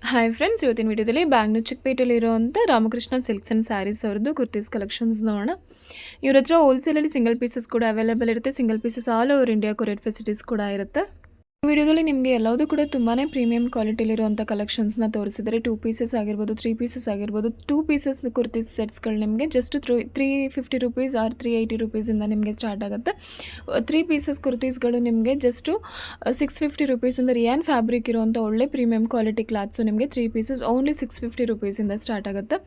Hi friends, ಇವತ್ತಿನ ವಿಡಿಯೋದಲ್ಲಿ Bangalore ಚಿಕ್ಕಪೇಟೆಯಲ್ಲಿರುವಂಥ Ramakrishna silks and saris ಅವ್ರದ್ದು ಕುರ್ತೀಸ್ ಕಲೆಕ್ಷನ್ಸ್ ನೋಡೋಣ. ಇವ್ರ ಹತ್ರ ಹೋಲ್ಸೇಲಲ್ಲಿ ಸಿಂಗಲ್ ಪೀಸಸ್ ಕೂಡ ಅವೈಲೇಬಲ್ ಇರುತ್ತೆ. Single pieces all over India courier facilities ಕೂಡ ಇರುತ್ತೆ. ವಿಡಿಯೋದಲ್ಲಿ ನಿಮಗೆ ಎಲ್ಲದೂ ಕೂಡ ತುಂಬಾ ಪ್ರೀಮಿಯಂ ಕ್ವಾಲಿಟಿಲಿರುವಂಥ ಕಲೆಕ್ಷನ್ಸ್ನ ತೋರಿಸಿದರೆ 2 ಪೀಸಸ್ ಆಗಿರ್ಬೋದು, 3 ಪೀಸಸ್ ಆಗಿರ್ಬೋದು. 2 ಪೀಸಸ್ ಕುರ್ತೀಸ್ ಸೆಟ್ಸ್ಗಳು ನಿಮಗೆ ಜಸ್ಟ್ 350 ರುಪೀಸ್ ಆರ್ 380 ರುಪೀಸಿಂದ ನಿಮಗೆ ಸ್ಟಾರ್ಟ್ ಆಗುತ್ತೆ. 3 ಪೀಸಸ್ ಕುರ್ತೀಸ್ಗಳು ನಿಮಗೆ ಜಸ್ಟು 650 ರುಪೀಸಿಂದ ರಿಯಾನ್ ಫ್ಯಾಬ್ರಿಕ್ ಇರುವಂಥ ಒಳ್ಳೆ ಪ್ರೀಮಿಯಂ ಕ್ವಾಲಿಟಿ ಕ್ಲಾತ್ಸು ನಿಮಗೆ 3 ಪೀಸಸ್ ಓನ್ಲಿ 650 ರುಪೀಸಿಂದ ಸ್ಟಾರ್ಟ್ ಆಗುತ್ತೆ.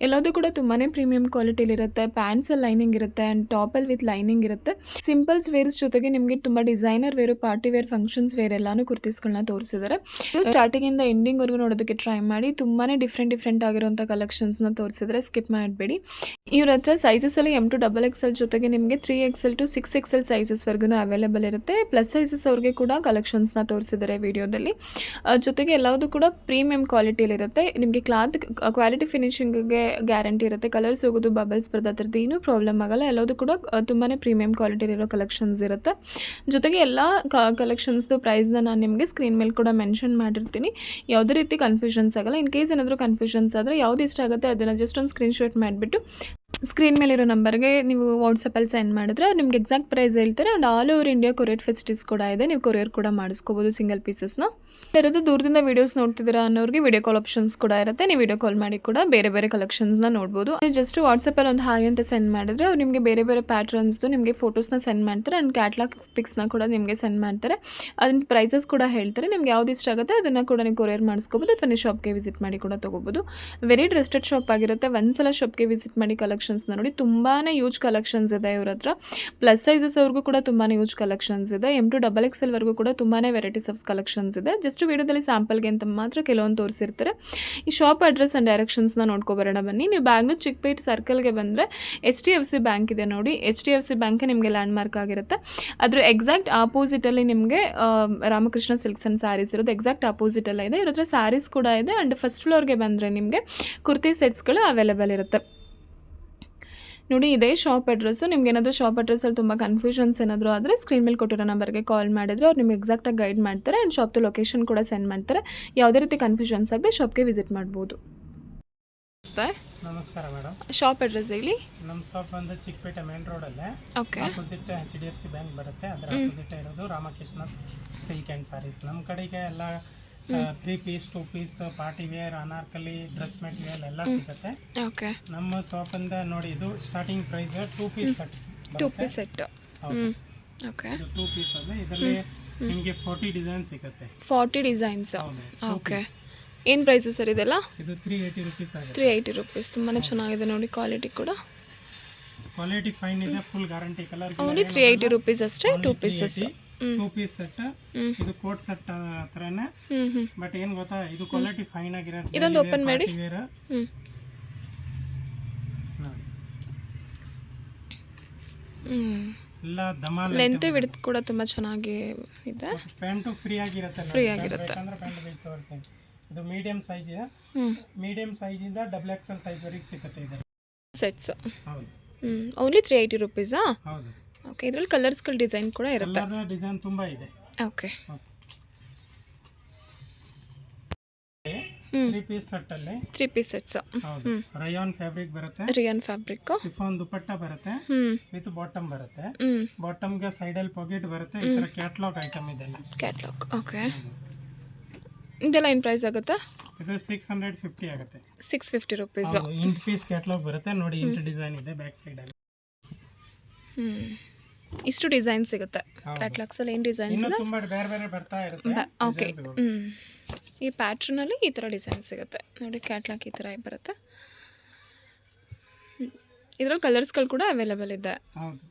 ಎಲ್ಲದೂ ಕೂಡ ತುಂಬಾ ಪ್ರೀಮಿಯಂ ಕ್ವಾಲಿಟಿಲಿರುತ್ತೆ. ಪ್ಯಾಂಟ್ಸಲ್ಲಿ ಲೈನಿಂಗ್ ಇರುತ್ತೆ ಆ್ಯಂಡ್ ಟಾಪಲ್ಲಿ ವಿತ್ ಲೈನಿಂಗ್ ಇರುತ್ತೆ. ಸಿಂಪಲ್ಸ್ ವೇರ್ಸ್ ಜೊತೆಗೆ ನಿಮಗೆ ತುಂಬ designer wear, party wear, functions wear ಎಲ್ಲಾನು ಕುರ್ತೀಸ್ಗಳನ್ನ ತೋರಿಸಿದ್ದಾರೆ. ಸ್ಟಾರ್ಟಿಂಗಿಂದ ಎಂಡಿಂಗ್ವರೆಗೂ ನೋಡೋದಕ್ಕೆ ಟ್ರೈ ಮಾಡಿ. ತುಂಬಾ ಡಿಫ್ರೆಂಟ್ ಆಗಿರುವಂಥ ಕಲೆಕ್ಷನ್ಸ್ನ ತೋರಿಸಿದ್ರೆ ಸ್ಕಿಪ್ ಮಾಡಬೇಡಿ. ಇವ್ರ ಹತ್ರ ಸೈಜಸಲ್ಲಿ M2XXL ಜೊತೆಗೆ ನಿಮಗೆ 3XL to 6XL ಸೈಜಸ್ವರೆಗೂ ಅವೈಲೇಬಲ್ ಇರುತ್ತೆ. ಪ್ಲಸ್ ಸೈಜಸ್ ಅವ್ರಿಗೆ ಕೂಡ ಕಲೆಕ್ಷನ್ಸ್ನ ತೋರಿಸಿದ್ದಾರೆ ವಿಡಿಯೋದಲ್ಲಿ. ಜೊತೆಗೆ ಎಲ್ಲದೂ ಕೂಡ ಪ್ರೀಮಿಯಂ ಕ್ವಾಲಿಟಿಯಲ್ಲಿರುತ್ತೆ. ನಿಮಗೆ ಕ್ಲಾತ್ ಕ್ವಾಲಿಟಿ ಫಿನಿಶಿಂಗ್ಗೆ ಗ್ಯಾರಂಟಿ ಇರುತ್ತೆ. ಕಲರ್ಸ್ ಹೋಗೋದು, ಬಬಲ್ಸ್ ಬರೋದು ಅದರದ್ದು ಏನೂ ಪ್ರಾಬ್ಲಮ್ ಆಗಲ್ಲ. ಎಲ್ಲದೂ ಕೂಡ ತುಂಬಾ ಪ್ರೀಮಿಯಂ ಕ್ವಾಲಿಟಿಲಿರೋ ಕಲೆಕ್ಷನ್ಸ್ ಇರುತ್ತೆ. ಜೊತೆಗೆ ಎಲ್ಲ ಕಲೆಕ್ಷನ್ಸ್ದು ಪ್ರೈಸ್ನ ನಾನು ನಿಮಗೆ ಸ್ಕ್ರೀನ್ ಮೇಲೆ ಕೂಡ ಮೆನ್ಷನ್ ಮಾಡಿರ್ತೀನಿ. ಯಾವುದೇ ರೀತಿ ಕನ್ಫ್ಯೂಷನ್ಸ್ ಆಗಲ್ಲ. ಇನ್ ಕೇಸ್ ಏನಾದರೂ ಕನ್ಫ್ಯೂಷನ್ಸ್ ಆದರೆ ಯಾವ್ದು ಇಷ್ಟ ಆಗುತ್ತೆ ಅದನ್ನು ಜಸ್ಟ್ ಒಂದು ಸ್ಕ್ರೀನ್ಶಾಟ್ ಮಾಡಿಬಿಟ್ಟು ಸ್ಕ್ರೀನ್ ಮೇಲಿರೋ ನಂಬರ್ಗೆ ನೀವು ವಾಟ್ಸಪ್ಪಲ್ಲಿ ಸೆಂಡ್ ಮಾಡಿದ್ರೆ ನಿಮ್ಗೆ ಎಕ್ಸಾಕ್ಟ್ ಪ್ರೈಸ್ ಹೇಳ್ತಾರೆ. And all over India courier facilities ಕೂಡ ಇದೆ. ನೀವು ಕೊರಿಯರ್ ಕೂಡ ಮಾಡಿಸ್ಕೋಬೋದು ಸಿಂಗಲ್ ಪೀಸಸ್ನ. ಇರೋದು ದೂರದಿಂದ ವೀಡಿಯೋಸ್ ನೋಡ್ತಿದ್ದೀರಾ ಅನ್ನೋರಿಗೆ ವಿಡಿಯೋ ಕಾಲ್ ಆಪ್ಷನ್ಸ್ ಕೂಡ ಇರುತ್ತೆ. ನೀವು ವಿಡಿಯೋ ಕಾಲ್ ಮಾಡಿ ಕೂಡ ಬೇರೆ ಬೇರೆ ಕಲೆಕ್ಷನ್ಸ್ನ ನೋಡ್ಬೋದು. ನೀವು ಜಸ್ಟ್ ವಾಟ್ಸಪ್ಪಲ್ಲಿ ಒಂದು ಹಾಯ್ ಅಂತ ಸೆಂಡ್ ಮಾಡಿದ್ರೆ ಅವ್ರು ನಿಮಗೆ ಬೇರೆ ಬೇರೆ ಪ್ಯಾಟ್ರನ್ಸ್ದು ನಿಮಗೆ ಫೋಟೋಸ್ನ ಸೆಂಡ್ ಮಾಡ್ತಾರೆ. ಆ್ಯಂಡ್ ಕ್ಯಾಟ್ಲಾಗ್ ಪಿಕ್ಸ್ನ ಕೂಡ ನಿಮಗೆ ಸೆಂಡ್ ಮಾಡ್ತಾರೆ. ಅದನ್ನ ಪ್ರೈಸಸ್ ಕೂಡ ಹೇಳ್ತಾರೆ. ನಿಮ್ಗೆ ಯಾವ್ದು ಇಷ್ಟ ಆಗುತ್ತೆ ಅದನ್ನು ಕೂಡ ನೀವು ಕೊರಿಯರ್ ಮಾಡಿಸ್ಕೋಬೋದು ಅಥವಾ ನೀವು ಶಾಪ್ಗೆ ವಿಸಿಟ್ ಮಾಡಿ ಕೂಡ ತೊಗೋಬೋದು. ವೆರಿ ಟ್ರಸ್ಟೆಡ್ ಶಾಪ್ ಆಗಿರುತ್ತೆ. ಒಂದ್ಸಲ ಶಾಪ್ಗೆ ವಿಸಿಟ್ ಮಾಡಿ ಕಲೆಕ್ಷನ್ಸ್ನ ನೋಡಿ. ತುಂಬಾ ಯೂಜ್ ಕಲೆಕ್ಷನ್ಸ್ ಇದೆ ಇವ್ರ ಹತ್ರ. ಪ್ಲಸ್ ಸೈಜಸ್ ಅವ್ರಿಗೂ ಕೂಡ ತುಂಬಾ ಯೂಜ್ ಕಲೆಕ್ಷನ್ಸ್ ಇದೆ. M2XXL ವರೆಗೂ ಕೂಡ ತುಂಬಾ ವೆರೈಟೀಸ್ ಆಫ್ ಕಲೆಕ್ಷನ್ಸ್ ಇದೆ. ಜಸ್ಟ್ ವಿಡಿಯೋದಲ್ಲಿ ಸ್ಯಾಂಪಲ್ಗೆ ಅಂತ ಮಾತ್ರ ಕೆಲವೊಂದು ತೋರಿಸಿರ್ತಾರೆ. ಈ ಶಾಪ್ ಅಡ್ರೆಸ್ ಆ್ಯಂಡ್ ಡೈರೆಕ್ಷನ್ಸ್ನ ನೋಡ್ಕೊಬರೋಣ ಬನ್ನಿ. ನೀವು ಬ್ಯಾಂಗ್ಳೂರು ಚಿಕ್ಕಪೇಟೆ ಸರ್ಕಲ್ಗೆ ಬಂದರೆ HDFC ಬ್ಯಾಂಕ್ ಇದೆ ನೋಡಿ. HDFC ಬ್ಯಾಂಕ್ ನಿಮಗೆ ಲ್ಯಾಂಡ್ ಮಾರ್ಕ್ ಆಗಿರುತ್ತೆ. ಅದ್ರ ಎಕ್ಸಾಕ್ಟ್ ಆಪೋಸಿಟಲ್ಲಿ ನಿಮಗೆ ರಾಮಕೃಷ್ಣ ಸಿಲ್ಕ್ಸ್ ಆ್ಯಂಡ್ ಸ್ಯಾರೀಸ್ ಇರೋದು ಎಕ್ಸಾಕ್ಟ್ ಆಪೋಸಿಟಲ್ಲ ಇದೆ. ಇವ್ರ ಹತ್ರ ಸ್ಯಾರೀಸ್ ಕೂಡ ಇದೆ. ಆ್ಯಂಡ್ ಫಸ್ಟ್ ಫ್ಲೋರ್ಗೆ ಬಂದರೆ ನಿಮಗೆ ಕುರ್ತಿ ಸೆಟ್ಸ್ಗಳು ಅವೈಲೇಬಲ್ ಇರುತ್ತೆ ನೋಡಿ. ಇದೇ ಶಾಪ್ ಅಡ್ರೆಸ್ಸು. ನಿಮ್ಗೆ ಏನಾದರೂ ಶಾಪ್ ಅಡ್ರೆಸ್ಸಲ್ಲಿ ತುಂಬ ಕನ್ಫ್ಯೂಷನ್ಸ್ ಏನಾದರೂ ಆದರೆ ಸ್ಕ್ರೀನ್ ಮೇಲೆ ಕೊಟ್ಟಿರೋ ನಂಬರ್ಗೆ ಕಾಲ್ ಮಾಡಿದ್ರೆ ಅವ್ರು ನಿಮ್ಗೆ ಎಕ್ಸಾಕ್ಟಾಗಿ ಗೈಡ್ ಮಾಡ್ತಾರೆ. ಆ್ಯಂಡ್ ಶಾಪ್ದು ಲೊಕೇಶನ್ ಕೂಡ ಸೆಂಡ್ ಮಾಡ್ತಾರೆ. ಯಾವುದೇ ರೀತಿ ಕನ್ಫ್ಯೂಷನ್ಸ್ ಆಗದೆ ಶಾಪ್ಗೆ ವಿಸಿಟ್ ಮಾಡ್ಬೋದು. ನಮಸ್ಕಾರ ಮೇಡಮ್. ಶಾಪ್ ಅಡ್ರೆಸ್ ಹೇಳಿ. ನಮ್ಮ ಶಾಪ್ ಬಂದು ಚಿಕ್ಕಪೇಟೆ ಮೇನ್ ರೋಡಲ್ಲೇ ಓಕೆ. ಆಪೋಸಿಟ್ HDFC ಬ್ಯಾಂಕ್ ಬರುತ್ತೆ. ಅದರ ಆಪೋಸಿಟ್ ಇರೋದು ರಾಮಕೃಷ್ಣ ಸಿಲ್ಕ್ ಆ್ಯಂಡ್ ಸ್ಯಾರೀಸ್. ನಮ್ಮ ಕಡೆಗೆ ಎಲ್ಲ 3 piece 2 piece party wear, Anarkali, dress material ಎಲ್ಲ ಸಿಗುತ್ತೆ. ಓಕೆ. ನಮ್ಮ ಶಾಪಿಂದ ನೋಡಿ, ಇದು starting price 2 piece set. 2 piece set. Okay. 2 piece ಅಲ್ಲ, ಇದರಲ್ಲಿ ನಿಮಗೆ 40 ಡಿಸೈನ್ ಸಿಗುತ್ತೆ. 40 ಡಿಸೈನ್ಸ್. ಓಕೆ. ಏನು ಪ್ರೈಸು ಸರ್ ಇದೆಲ್ಲ? ಇದು 380 ರುಪೀಸ್ ಆಗುತ್ತೆ. 380 ರುಪೀಸ್. ತುಂಬಾ ಚೆನ್ನಾಗಿದೆ ನೋಡಿ. ಕ್ವಾಲಿಟಿ ಕೂಡ ಕ್ವಾಲಿಟಿ ಫೈನ್ ಇದೆ. Full guarantee. Colour only 380 rupees ಅಷ್ಟೇ. 2 ಪೀಸಸ್. 2 piece set. ಇದು ಕೋಟ್ ಸೆಟ್ ತರನೇ. ಬಟ್ ಏನ್ ಗೊತ್ತಾ, ಇದು ಕ್ವಾಲಿಟಿ ಫೈನ್ ಆಗಿರುತ್ತೆ. ಇದೊಂದು ಓಪನ್ ಮಾಡಿ. ಎಲ್ಲ ಧಮಾಲ್. ಲೆಂತ್ ವಿಡ್ತ್ ಕೂಡ ತುಂಬಾ ಚೆನ್ನಾಗಿ ಇದೆ. ಪ್ಯಾಂಟು ಫ್ರೀ ಆಗಿರುತ್ತೆ. ಯಾಕಂದ್ರೆ ಪ್ಯಾಂಟ್ ಬೇಕು ತೋರಿಸ್ತೀನಿ. ಇದು ಮೀಡಿಯಂ ಸೈಜ್ ಇದೆ. ಮೀಡಿಯಂ ಸೈಜ್ ಇಂದ XXL ಸೈಜ್ ವರೆಗೆ ಸಿಗುತ್ತೆ ಇದೆ ಸೆಟ್ಸ್. ಹೌದು. ಓನ್ಲಿ 380 ರುಪೀಸಾ? ಹೌದು. ಓಕೆ. ಇದರಲ್ಲಿ ಕಲರ್ಸ್ಗಳು ಡಿಸೈನ್ ಕೂಡ ಇರುತ್ತೆ. ಡಿಸೈನ್ ತುಂಬಾ ಇದೆ. ಓಕೆ. 3 ಪೀಸ್ ಸೆಟ್ ಅಲ್ಲಿ 3 ಪೀಸ್ ಸೆಟ್ಸ್. ಹೌದು. ರಯಾನ್ ಫ್ಯಾಬ್ರಿಕ್ ಬರುತ್ತೆ. Rayon fabric. ಶಿಫಾನ್ ದುಪಟ್ಟ ಬರುತ್ತೆ. ವಿತ್ ಬಾಟಮ್ ಬರುತ್ತೆ. ಬಾಟಮ್ ಗೆ ಸೈಡ್ ಅಲ್ಲಿ ಪಾಕೆಟ್ ಬರುತ್ತೆ. ಈ ತರ ಕ್ಯಾಟಲಾಗ್ ಐಟಮ್ ಇದೆ. ಕ್ಯಾಟಲಾಗ್. ಓಕೆ. ಇದೆಲ್ಲ ಏನು ಪ್ರೈಸ್ ಆಗುತ್ತೆ? ಇದು 650 ಆಗುತ್ತೆ. 650 ರುಪೀಸ್. ಇಂಟ್ ಪೀಸ್ ಕ್ಯಾಟಲಾಗ್ ಬರುತ್ತೆ ನೋಡಿ. ಇಂಟ್ ಡಿಸೈನ್ ಇದೆ ಬ್ಯಾಕ್ ಸೈಡ್ ಅಲ್ಲಿ. ಇಷ್ಟು ಡಿಸೈನ್ ಸಿಗುತ್ತೆ ಕ್ಯಾಟಲಾಗ್ಸ್ ಅಲ್ಲಿ. ಏನು ಡಿಸೈನ್ಸ್ ಇದೆ? ತುಂಬಾ ಬೇರೆ ಬೇರೆ ಬರ್ತಾ ಇರುತ್ತೆ. ಓಕೆ. ಈ ಪ್ಯಾಟ್ರನ್ ಅಲ್ಲಿ ಈ ತರ ಡಿಸೈನ್ ಸಿಗುತ್ತೆ ನೋಡಿ. ಕ್ಯಾಟಲಾಗ್ ಈ ತರ ಬರುತ್ತೆ. ಇದರಲ್ಲಿ ಕಲರ್ಸ್ಗಳು ಕೂಡ ಅವೈಲೇಬಲ್ ಇದೆ. ಹೌದು.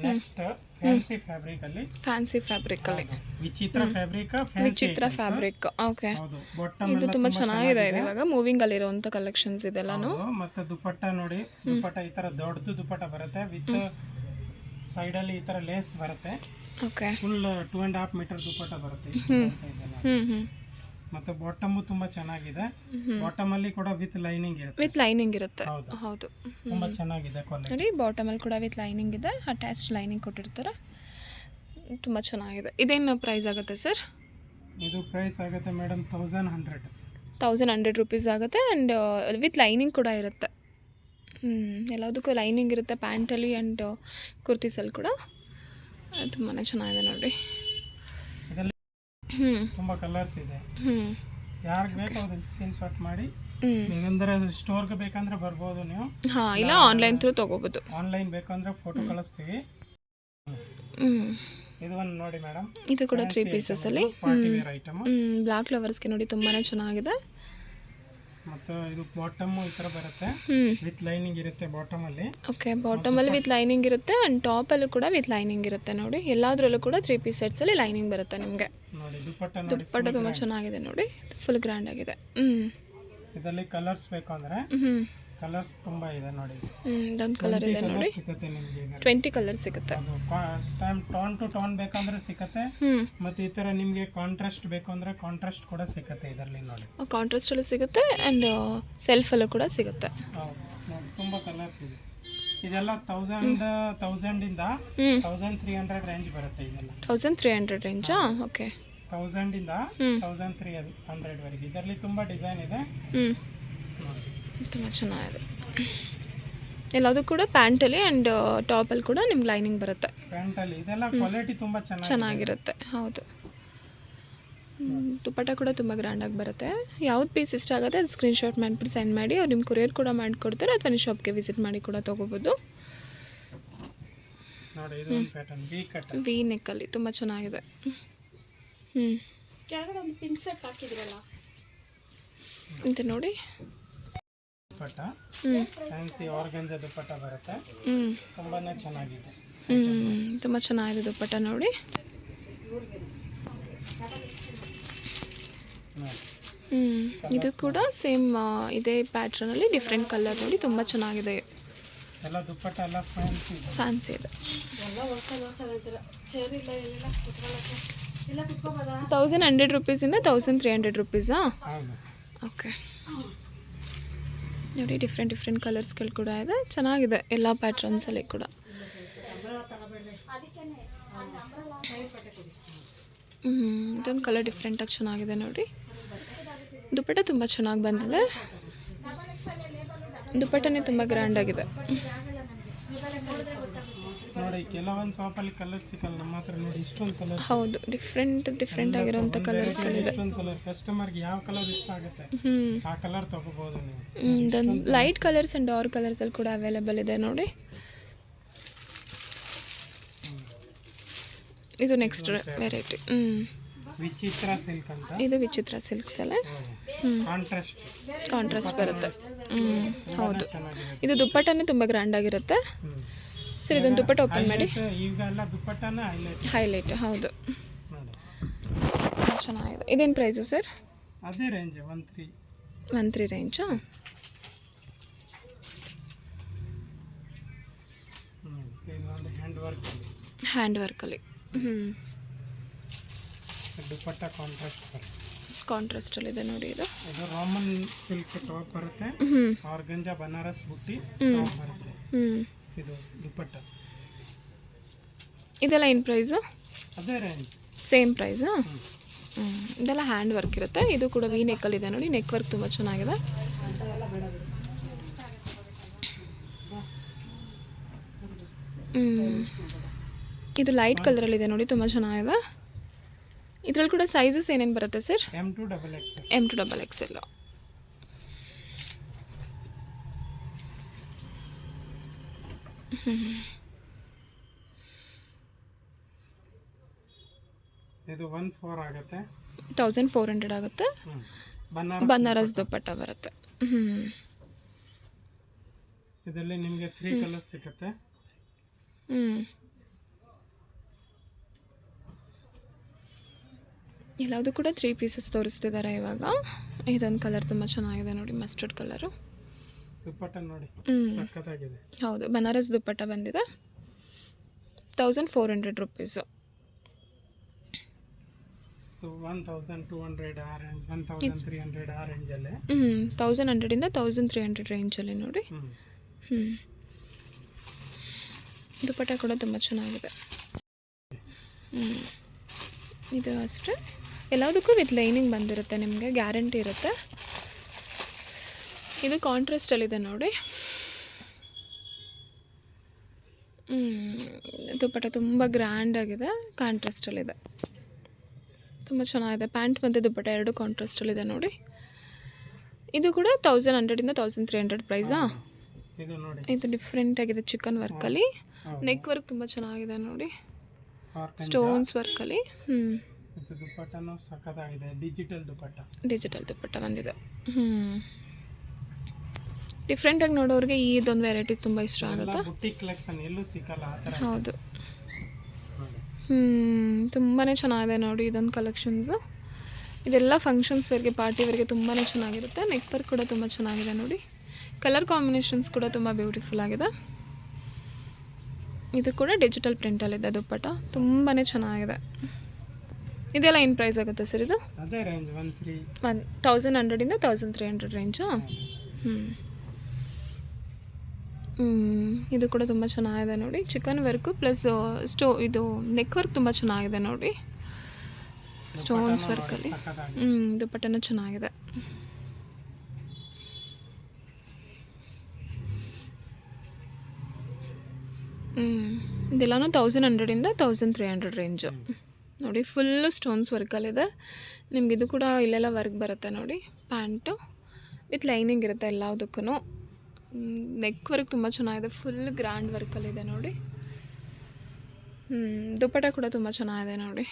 ನೆಕ್ಸ್ಟ್ ಫ್ಯಾನ್ಸಿ ಫ್ಯಾಬ್ರಿಕ್ ಅಲ್ಲಿ. ಫ್ಯಾನ್ಸಿ ಫ್ಯಾಬ್ರಿಕ್ ಅಲ್ಲಿ ವಿಚಿತ್ರ ಫ್ಯಾಬ್ರಿಕ್. ವಿಚಿತ್ರ ಫ್ಯಾಬ್ರಿಕ್. ಓಕೆ. ಇದು ತುಂಬಾ ಚೆನ್ನಾಗಿದೆ. ಇದು ಇವಾಗ ಮೂವಿಂಗ್ ಅಲ್ಲಿ ಇರುವಂತ ಕಲೆಕ್ಷನ್ಸ್ ಇದೆಲ್ಲಾನು. ಮತ್ತೆ ದುಪಟ್ಟ ನೋಡಿ. ದುಪಟ್ಟ ಈ ತರ ದೊಡ್ಡದು ದುಪಟ್ಟ ಬರುತ್ತೆ. ವಿತ್ ಸೈಡ್ ಅಲ್ಲಿ ಈ ತರ ಲೇಸ್ ಬರುತ್ತೆ. ಓಕೆ. ಫುಲ್ 2.5 ಮೀಟರ್ ದುಪಟ್ಟ ಬರುತ್ತೆ. ಮತ್ತೆ ಬಾಟಮ್ ತುಂಬಾ ಚೆನ್ನಾಗಿದೆ. ಬಾಟಮ್ ಅಲ್ಲಿ ಕೂಡ ವಿತ್ ಲೈನಿಂಗ್ ಇರುತ್ತೆ. ವಿತ್ ಲೈನಿಂಗ್ ಇರುತ್ತೆ. ಹೌದು. ತುಂಬಾ ಚೆನ್ನಾಗಿದೆ ಕ್ವಾಲಿಟಿ ನೋಡಿ. ಬಾಟಮ್ ಅಲ್ಲಿ ಕೂಡ ವಿತ್ ಲೈನಿಂಗ್ ಇದೆ. ಅಟ್ಯಾಚ್ಡ್ ಲೈನಿಂಗ್ ಕೊಟ್ಟಿರ್ತಾರೆ. ತುಂಬಾ ಚೆನ್ನಾಗಿದೆ. ಇದೇನು ಪ್ರೈಸ್ ಆಗುತ್ತೆ ಸರ್? ಇದು ಪ್ರೈಸ್ ಆಗುತ್ತೆ ಮೇಡಮ್ 1100. 1100 ರುಪೀಸ್ ಆಗುತ್ತೆ. ಆ್ಯಂಡ್ ವಿತ್ ಲೈನಿಂಗ್ ಕೂಡ ಇರುತ್ತೆ. ಎಲ್ಲದಕ್ಕೂ ಲೈನಿಂಗ್ ಇರುತ್ತೆ ಪ್ಯಾಂಟಲ್ಲಿ ಆ್ಯಂಡ್ ಕುರ್ತೀಸಲ್ಲಿ ಕೂಡ. ತುಂಬಾ ಚೆನ್ನಾಗಿದೆ ನೋಡಿ. ಇದರಲ್ಲಿ ತುಂಬ ಕಲರ್ಸ್ ಇದೆ. ಯಾರಿಗೆ ಬೇಕೋ ಅದ್ರಲ್ಲಿ ಸ್ಕ್ರೀನ್ ಶಾಟ್ ಮಾಡಿ, ಬೇಕಂದ್ರೆ ಸ್ಟೋರ್ಗೆ ಬೇಕಂದ್ರೆ ಬರ್ಬೋದು ನೀವು. ಹಾಂ, ಇಲ್ಲ ಆನ್ಲೈನ್ ಥ್ರೂ ತೊಗೋಬೋದು. ಆನ್ಲೈನ್ ಬೇಕಂದ್ರೆ ಫೋಟೋ ಕಳಿಸ್ತೀವಿ. ಇದು ಒಂದು ನೋಡಿ ಮೇಡಮ್, ಇದು ಕೂಡ 3 ಪೀಸಸಲ್ಲಿ ಪಾರ್ಟಿ ವೇರ್ ಐಟಮ್. ಬ್ಲ್ಯಾಕ್ ಫ್ಲವರ್ಸ್ಗೆ ನೋಡಿ ತುಂಬಾ ಚೆನ್ನಾಗಿದೆ. ಮತ್ತು ಇದು ಬಾಟಮ್ ಈ ಥರ ಬರುತ್ತೆ, ವಿತ್ ಲೈನಿಂಗ್ ಇರುತ್ತೆ ಬಾಟಮಲ್ಲಿ. ಓಕೆ, ಬಾಟಮಲ್ಲಿ ವಿತ್ ಲೈನಿಂಗ್ ಇರುತ್ತೆ ಆ್ಯಂಡ್ ಟಾಪಲ್ಲೂ ಕೂಡ ವಿತ್ ಲೈನಿಂಗ್ ಇರುತ್ತೆ ನೋಡಿ. ಎಲ್ಲದರಲ್ಲೂ ಕೂಡ 3 ಪೀಸ್ ಸೆಟ್ಸಲ್ಲಿ ಲೈನಿಂಗ್ ಬರುತ್ತೆ ನಿಮಗೆ. ನೋಡಿ ದುಪ್ಪಟ್ಟ ದುಪ್ಪಟ್ಟ ತುಂಬ ಚೆನ್ನಾಗಿದೆ ನೋಡಿ, ಫುಲ್ ಗ್ರ್ಯಾಂಡ್ ಆಗಿದೆ. ಇದರಲ್ಲಿ ಕಲರ್ಸ್ ಬೇಕು ಅಂದರೆ ಕಲರ್ಸ್ ತುಂಬ ಇದೆ ನೋಡಿ. ಇದೊಂದು ಕಲರ್ ಇದೆ ನೋಡಿ, ಸಿಗುತ್ತೆ ನಿಮಗೆ. 20 ಕಲರ್ ಸಿಗುತ್ತೆ. ಸೇಮ್ ಟೋನ್ ಟು ಟೋನ್ ಬೇಕಂದ್ರೆ ಸಿಗುತ್ತೆ. ಮತ್ತು ಈ ಥರ ನಿಮಗೆ ಕಾಂಟ್ರಾಸ್ಟ್ ಬೇಕು ಅಂದರೆ ಕಾಂಟ್ರಾಸ್ಟ್ ಕೂಡ ಸಿಗುತ್ತೆ ಇದರಲ್ಲಿ ನೋಡಿ. ಕಾಂಟ್ರಾಸ್ಟಲ್ಲೂ ಸಿಗುತ್ತೆ ಆ್ಯಂಡ್ ಸೆಲ್ಫಲ್ಲೂ ಕೂಡ ಸಿಗುತ್ತೆ. ನೋಡಿ ತುಂಬ ಕಲರ್ಸ್ ಇದೆ. ಇದೆಲ್ಲ 1000 ಇಂದ 1300 ರೇಂಜ್ ಬರುತ್ತೆ. ಇದೆಲ್ಲ 1300 ರೇಂಜಾ? ಓಕೆ, 1000 ಇಂದ 1300 ವರೆಗೆ. ಇದರಲ್ಲಿ ತುಂಬ ಡಿಸೈನ್ ಇದೆ. ತುಂಬ ಚೆನ್ನಾಗಿದೆ. ಎಲ್ಲದು ಕೂಡ ಪ್ಯಾಂಟಲ್ಲಿ ಆ್ಯಂಡ್ ಟಾಪಲ್ಲಿ ಕೂಡ ನಿಮ್ಗೆ ಲೈನಿಂಗ್ ಬರುತ್ತೆ. ಪ್ಯಾಂಟಲ್ಲಿ ಇದೆಲ್ಲ ಕ್ವಾಲಿಟಿ ತುಂಬ ಚೆನ್ನಾಗಿರುತ್ತೆ. ಹೌದು, ದುಪ್ಪಟ್ಟ ಕೂಡ ತುಂಬ ಗ್ರ್ಯಾಂಡಾಗಿ ಬರುತ್ತೆ. ಯಾವ್ದು ಪೀಸ್ ಇಷ್ಟ ಆಗುತ್ತೆ ಅದು ಸ್ಕ್ರೀನ್ಶಾಟ್ ಮಾಡಿಬಿಟ್ಟು ಸೆಂಡ್ ಮಾಡಿ, ಅವ್ರು ನಿಮ್ಮ ಕೊರಿಯರ್ ಕೂಡ ಮಾಡಿಕೊಡ್ತಾರೆ, ಅಥವಾ ನೀವು ಶಾಪ್ಗೆ ವಿಸಿಟ್ ಮಾಡಿ ಕೂಡ ತೊಗೋಬೋದು. ನೋಡಿ, ಇದು ಒಂದು ಪ್ಯಾಟರ್ನ್ ವಿ ನೆಕ್ಕಲ್ಲಿ ತುಂಬ ಚೆನ್ನಾಗಿದೆ. ಕೆಳಗಡೆ ಒಂದು ಪಿನ್ ಸೆಟ್ ಹಾಕಿದ್ರಲ್ಲ ಅಂತ ನೋಡಿ. ದುಪ್ಪಟ್ಟ ಫ್ಯಾನ್ಸಿ ಆರ್ಗನ್ಜಾ ದುಪ್ಪಟ್ಟ ಬರುತ್ತೆ, ತುಂಬಾ ಚೆನ್ನಾಗಿದೆ. ತುಂಬ ಚೆನ್ನಾಗಿದೆ ದುಪ್ಪಟ್ಟ ನೋಡಿ. ಇದು ಕೂಡ ಸೇಮ್ ಇದೇ ಪ್ಯಾಟ್ರನಲ್ಲಿ ಡಿಫ್ರೆಂಟ್ ಕಲರ್ ನೋಡಿ, ತುಂಬ ಚೆನ್ನಾಗಿದೆ. ಎಲ್ಲ ದುಪ್ಪಟ್ಟ ಎಲ್ಲ ಫ್ಯಾನ್ಸಿ ಇದೆ. 1100 ರುಪೀಸಿಂದ 1300 ರುಪೀಸಾ? ಓಕೆ, ನೋಡಿ ಡಿಫ್ರೆಂಟ್ ಕಲರ್ಸ್ಗಳು ಕೂಡ ಇದೆ, ಚೆನ್ನಾಗಿದೆ ಎಲ್ಲ ಪ್ಯಾಟ್ರನ್ಸಲ್ಲಿ ಕೂಡ. ಇದೊಂದು ಕಲರ್ ಡಿಫ್ರೆಂಟಾಗಿ ಚೆನ್ನಾಗಿದೆ ನೋಡಿ. ದುಪ್ಪಟ್ಟ ತುಂಬ ಚೆನ್ನಾಗಿ ಬಂದಿದೆ, ದುಪ್ಪಟ್ಟನೇ ತುಂಬ ಗ್ರ್ಯಾಂಡಾಗಿದೆ. ನೋಡಿ, ಕೆಲವೊಂದು ಶಾಪಲ್ಲಿ ಕಲರ್ ಸಿಕ್ಕಲ್ಲ, ನಮ್ಮ ಹತ್ರ ನೋಡಿ ಇಷ್ಟೊಂದು ಕಲರ್. ಹೌದು, ಡಿಫ್ರೆಂಟ್ ಆಗಿರೋಂಥ ಕಲರ್ಸ್ಗಳಿದೆ. ಇಷ್ಟೊಂದು ಕಲರ್ ಕಸ್ಟಮರ್ಗೆ ಯಾವ ಕಲರ್ ಇಷ್ಟ ಆಗುತ್ತೆ ಆ ಕಲರ್ ತಗೋಬಹುದು ನೀವು. ಇದೊಂದು ಲೈಟ್ ಕಲರ್ಸ್ ಆ್ಯಂಡ್ ಡಾರ್ಕ್ ಕಲರ್ಸಲ್ಲಿ ಕೂಡ ಅವೈಲೇಬಲ್ ಇದೆ ನೋಡಿ. ಇದು ನೆಕ್ಸ್ಟ್ ವೆರೈಟಿ. ವಿಚಿತ್ರ ಸಿಲ್ಕ್ ಅಂತ. ಇದು ವಿಚಿತ್ರ ಸಿಲ್ಕ್ಸ್ ಅಲ್ಲ, ಕಾಂಟ್ರಾಸ್ಟ್ ಬರುತ್ತೆ. ಹೌದು, ಇದು ದುಪ್ಪಟ್ಟನೇ ತುಂಬ ಗ್ರ್ಯಾಂಡ್ ಆಗಿರುತ್ತೆ. ಸರ್, ಇದೊಂದು ದುಪ್ಪಟ್ಟ ಓಪನ್ ಮಾಡಿ. ಈಗೆಲ್ಲ ದುಪ್ಪಟ್ಟನ ಹೈಲೈಟ್. ಹೌದು, ಚೆನ್ನಾಗಿದೆ. ಇದೇನು ಪ್ರೈಸು ಸರ್? ಅದೇ ರೇಂಜ್ 13 ರೇಂಜಾ? ಹ್ಯಾಂಡ್ ವರ್ಕಲ್ಲಿ. ದುಪ್ಪಟ್ಟ ಕಾಂಟ್ರಾಸ್ಟಲ್ಲಿದೆ ನೋಡಿ. ಇದು ರಾಮನ್ ಸಿಲ್ಕ್ ಟಾಪ್ ಬರುತ್ತೆ, ಆರ್ಗಂಜಾ ಬನಾರಸ್ ಬುಟ್ಟಿ ಬರುತ್ತೆ. ಇದು ದುಪ್ಪಟ್ಟ. ಇದೆಲ್ಲ ಏನು ಪ್ರೈಸು? ಅದೇ ರೇಂಜ್, ಸೇಮ್ ಪ್ರೈಸಾ? ಇದೆಲ್ಲ ಹ್ಯಾಂಡ್ ವರ್ಕ್ ಇರುತ್ತೆ. ಇದು ಕೂಡ ವಿ ನೆಕ್ಕಲ್ಲಿದೆ ನೋಡಿ, ನೆಕ್ ವರ್ಕ್ ತುಂಬ ಚೆನ್ನಾಗಿದೆ. ಇದು ಲೈಟ್ ಕಲರಲ್ಲಿದೆ ನೋಡಿ, ತುಂಬ ಚೆನ್ನಾಗಿದೆ. ಇದರಲ್ಲಿ ಕೂಡ ಸೈಜಸ್ ಏನೇನು ಬರುತ್ತೆ sir? M to XXL. M to XXL. ಇದು 1400 ಆಗುತ್ತೆ. 1400 ಆಗುತ್ತೆ. ಬನಾರಸ್ ದುಪ್ಪಟ್ಟ ಬರುತ್ತೆ. ಇದರಲ್ಲಿ ನಿಮಗೆ 3 ಕಲರ್ಸ್ ಸಿಗುತ್ತೆ. ಎಲ್ಲದು ಕೂಡ 3 ಪೀಸಸ್ ತೋರಿಸ್ತಿದ್ದಾರೆ ಇವಾಗ. ಇದೊಂದು ಕಲರ್ ತುಂಬ ಚೆನ್ನಾಗಿದೆ ನೋಡಿ, ಮಸ್ಟರ್ಡ್ ಕಲರು. ದುಪ್ಪಟ್ಟ ನೋಡಿ, ಸಕ್ಕತ್ತಾಗಿದೆ. ಹೌದು, ಬನಾರಸ್ ದುಪ್ಪಟ್ಟ ಬಂದಿದೆ. 1400 ರುಪೀಸು. 1200 ಆ ರೇಂಜ್, 1300 ಆ ರೇಂಜಲ್ಲೇ. 1100 ಇಂದ 1300 ರೇಂಜಲ್ಲಿ ನೋಡಿ. ದುಪ್ಪಟ್ಟ ಕೂಡ ತುಂಬ ಚೆನ್ನಾಗಿದೆ. ಇದು ಅಷ್ಟೇ. ಎಲ್ಲದಕ್ಕೂ ವಿತ್ ಲೈನಿಂಗ್ ಬಂದಿರುತ್ತೆ, ನಿಮಗೆ ಗ್ಯಾರಂಟಿ ಇರುತ್ತೆ. ಇದು ಕಾಂಟ್ರಾಸ್ಟಲ್ಲಿದೆ ನೋಡಿ. ದುಪ್ಪಟ್ಟ ತುಂಬ ಗ್ರ್ಯಾಂಡಾಗಿದೆ, ಕಾಂಟ್ರಾಸ್ಟಲ್ಲಿದೆ, ತುಂಬ ಚೆನ್ನಾಗಿದೆ. ಪ್ಯಾಂಟ್ ಮತ್ತು ದುಪ್ಪಟ್ಟ ಎರಡು ಕಾಂಟ್ರಾಸ್ಟಲ್ಲಿದೆ ನೋಡಿ. ಇದು ಕೂಡ 1100 1300 ಪ್ರೈಸಾ? ಇದು ನೋಡಿ, ಇದು ಡಿಫ್ರೆಂಟ್ ಆಗಿದೆ, ಚಿಕನ್ ವರ್ಕಲ್ಲಿ ನೆಕ್ ವರ್ಕ್ ತುಂಬ ಚೆನ್ನಾಗಿದೆ ನೋಡಿ, ಸ್ಟೋನ್ಸ್ ವರ್ಕಲ್ಲಿ. ಇದು ದುಪ್ಪಟ್ಟನೂ ಸಖತ್ತಾಗಿದೆ, ಡಿಜಿಟಲ್ ದುಪ್ಪಟ್ಟ ಬಂದಿದೆ. ಡಿಫ್ರೆಂಟಾಗಿ ನೋಡೋರಿಗೆ ಇದೊಂದು ವೆರೈಟಿ ತುಂಬ ಇಷ್ಟ ಆಗುತ್ತೆ. ಬುಟಿಕ್ ಕಲೆಕ್ಷನ್ ಎಲ್ಲೂ ಸಿಕ್ಕಲ್ಲ ಆ ಥರ. ಹೌದು, ತುಂಬಾ ಚೆನ್ನಾಗಿದೆ ನೋಡಿ ಇದೊಂದು ಕಲೆಕ್ಷನ್ಸು. ಇದೆಲ್ಲ ಫಂಕ್ಷನ್ಸ್ ವೇರ್ಗೆ, ಪಾರ್ಟಿ ವೇರ್ಗೆ ತುಂಬಾ ಚೆನ್ನಾಗಿರುತ್ತೆ. ನೆಕ್ ವರ್ಕ್ ಕೂಡ ತುಂಬ ಚೆನ್ನಾಗಿದೆ ನೋಡಿ. ಕಲರ್ ಕಾಂಬಿನೇಷನ್ಸ್ ಕೂಡ ತುಂಬ ಬ್ಯೂಟಿಫುಲ್ ಆಗಿದೆ. ಇದು ಕೂಡ ಡಿಜಿಟಲ್ ಪ್ರಿಂಟಲ್ಲಿದೆ ದುಪ್ಪಟ್ಟ, ತುಂಬಾ ಚೆನ್ನಾಗಿದೆ. ಇದೆಲ್ಲ ಏನು ಪ್ರೈಸ್ ಆಗುತ್ತೆ ಸರ್? ಇದು ಅದೇ ರೇಂಜ್ 1100 1300 ರೇಂಜಾ? ಇದು ಕೂಡ ತುಂಬ ಚೆನ್ನಾಗಿದೆ ನೋಡಿ. ಚಿಕನ್ ವರ್ಕು ಪ್ಲಸ್ ಇದು ನೆಕ್ ವರ್ಕ್ ತುಂಬ ಚೆನ್ನಾಗಿದೆ ನೋಡಿ, ಸ್ಟೋನ್ಸ್ ವರ್ಕಲ್ಲಿ. ದುಪ್ಪಟ್ಟನೂ ಚೆನ್ನಾಗಿದೆ. ಇದೆಲ್ಲನೂ 1100 1300 ರೇಂಜು ನೋಡಿ. ಫುಲ್ಲು ಸ್ಟೋನ್ಸ್ ವರ್ಕಲ್ಲಿದೆ. ನಿಮ್ಗೆ ಇದು ಕೂಡ ಇಲ್ಲೆಲ್ಲ ವರ್ಕ್ ಬರುತ್ತೆ ನೋಡಿ. ಪ್ಯಾಂಟು ವಿತ್ ಲೈನಿಂಗ್ ಇರುತ್ತೆ ಎಲ್ಲದಕ್ಕೂ. ನೆಕ್ ವರ್ಕ್ ತುಂಬ ಚೆನ್ನಾಗಿದೆ, ಫುಲ್ ಗ್ರ್ಯಾಂಡ್ ವರ್ಕಲ್ಲಿದೆ ನೋಡಿ. ದುಪ್ಪಟ್ಟ ಕೂಡ ತುಂಬ ಚೆನ್ನಾಗಿದೆ ನೋಡಿ.